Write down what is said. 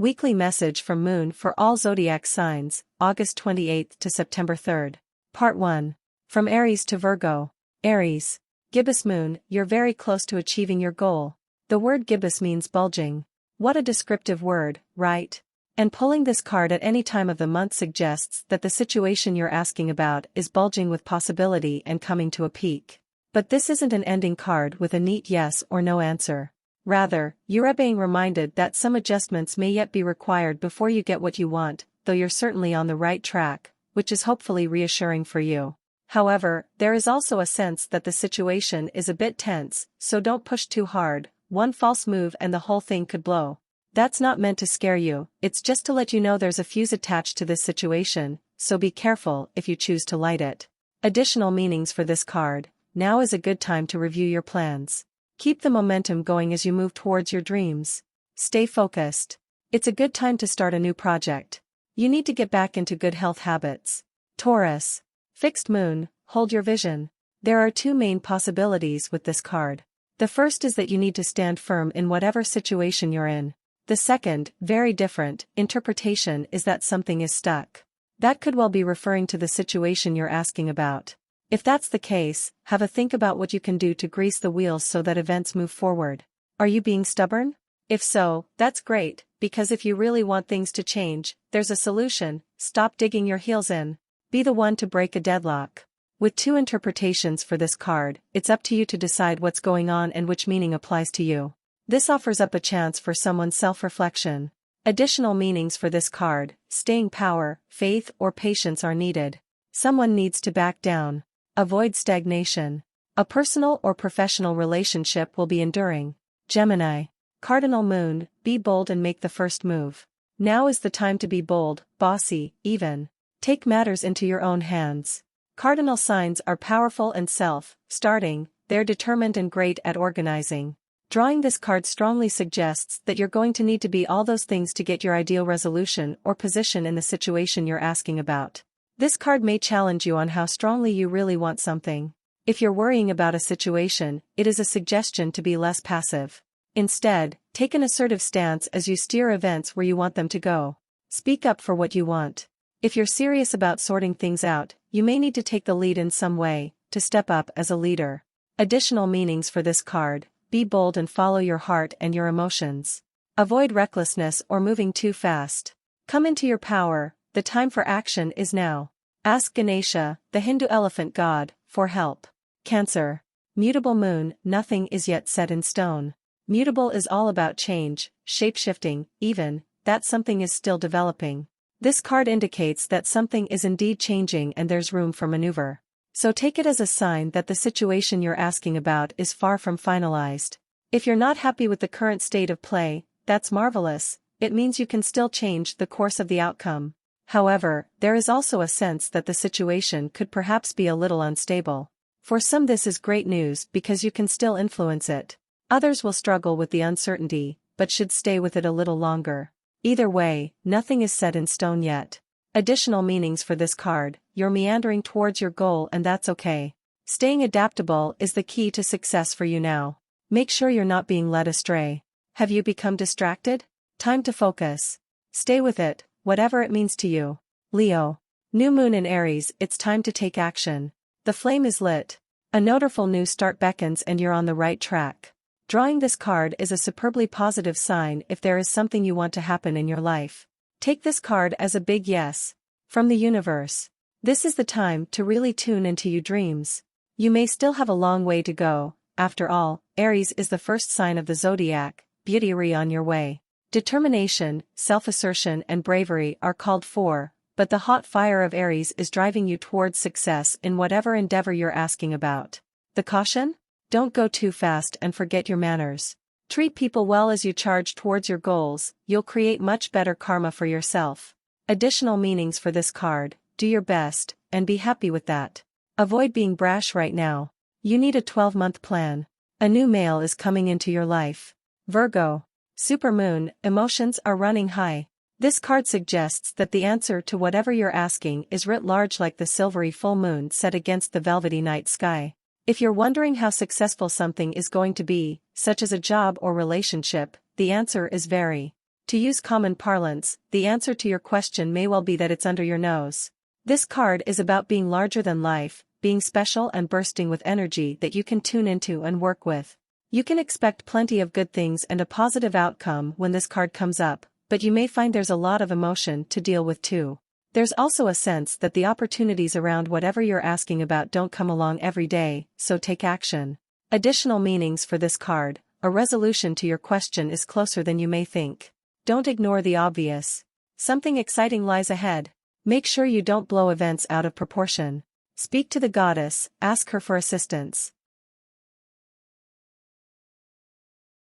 Weekly message from Moon for all zodiac signs, August 28 to September 3. Part 1. From Aries to Virgo. Aries. Gibbous Moon, you're very close to achieving your goal. The word gibbous means bulging. What a descriptive word, right? And pulling this card at any time of the month suggests that the situation you're asking about is bulging with possibility and coming to a peak. But this isn't an ending card with a neat yes or no answer. Rather, you're being reminded that some adjustments may yet be required before you get what you want, though you're certainly on the right track, which is hopefully reassuring for you. However, there is also a sense that the situation is a bit tense, so don't push too hard. One false move and the whole thing could blow. That's not meant to scare you, it's just to let you know there's a fuse attached to this situation, so be careful if you choose to light it. Additional meanings for this card. Now is a good time to review your plans. Keep the momentum going as you move towards your dreams. Stay focused. It's a good time to start a new project. You need to get back into good health habits. Taurus. Fixed Moon, hold your vision. There are two main possibilities with this card. The first is that you need to stand firm in whatever situation you're in. The second, very different, interpretation is that something is stuck. That could well be referring to the situation you're asking about. If that's the case, have a think about what you can do to grease the wheels so that events move forward. Are you being stubborn? If so, that's great, because if you really want things to change, there's a solution. Stop digging your heels in. Be the one to break a deadlock. With two interpretations for this card, it's up to you to decide what's going on and which meaning applies to you. This offers up a chance for someone's self-reflection. Additional meanings for this card, staying power, faith or patience are needed. Someone needs to back down. Avoid stagnation. A personal or professional relationship will be enduring. Gemini. Cardinal Moon, be bold and make the first move. Now is the time to be bold, bossy, even. Take matters into your own hands. Cardinal signs are powerful and self-starting, they're determined and great at organizing. Drawing this card strongly suggests that you're going to need to be all those things to get your ideal resolution or position in the situation you're asking about. This card may challenge you on how strongly you really want something. If you're worrying about a situation, it is a suggestion to be less passive. Instead, take an assertive stance as you steer events where you want them to go. Speak up for what you want. If you're serious about sorting things out, you may need to take the lead in some way, to step up as a leader. Additional meanings for this card, be bold and follow your heart and your emotions. Avoid recklessness or moving too fast. Come into your power, the time for action is now. Ask Ganesha, the Hindu elephant god, for help. Cancer. Mutable Moon, nothing is yet set in stone. Mutable is all about change, shape-shifting, even, that something is still developing. This card indicates that something is indeed changing and there's room for maneuver. So take it as a sign that the situation you're asking about is far from finalized. If you're not happy with the current state of play, that's marvelous, it means you can still change the course of the outcome. However, there is also a sense that the situation could perhaps be a little unstable. For some this is great news because you can still influence it. Others will struggle with the uncertainty, but should stay with it a little longer. Either way, nothing is set in stone yet. Additional meanings for this card, you're meandering towards your goal and that's okay. Staying adaptable is the key to success for you now. Make sure you're not being led astray. Have you become distracted? Time to focus. Stay with it, whatever it means to you. Leo. New moon in Aries, it's time to take action. The flame is lit. A wonderful new start beckons and you're on the right track. Drawing this card is a superbly positive sign if there is something you want to happen in your life. Take this card as a big yes. From the universe. This is the time to really tune into your dreams. You may still have a long way to go. After all, Aries is the first sign of the zodiac, beauty on your way. Determination, self-assertion and bravery are called for, but the hot fire of Aries is driving you towards success in whatever endeavor you're asking about. The caution? Don't go too fast and forget your manners. Treat people well as you charge towards your goals, you'll create much better karma for yourself. Additional meanings for this card, do your best, and be happy with that. Avoid being brash right now. You need a 12-month plan. A new male is coming into your life. Virgo. Supermoon, emotions are running high. This card suggests that the answer to whatever you're asking is writ large like the silvery full moon set against the velvety night sky. If you're wondering how successful something is going to be, such as a job or relationship, the answer is very. To use common parlance, the answer to your question may well be that it's under your nose. This card is about being larger than life, being special and bursting with energy that you can tune into and work with. You can expect plenty of good things and a positive outcome when this card comes up, but you may find there's a lot of emotion to deal with too. There's also a sense that the opportunities around whatever you're asking about don't come along every day, so take action. Additional meanings for this card: a resolution to your question is closer than you may think. Don't ignore the obvious. Something exciting lies ahead. Make sure you don't blow events out of proportion. Speak to the goddess, ask her for assistance.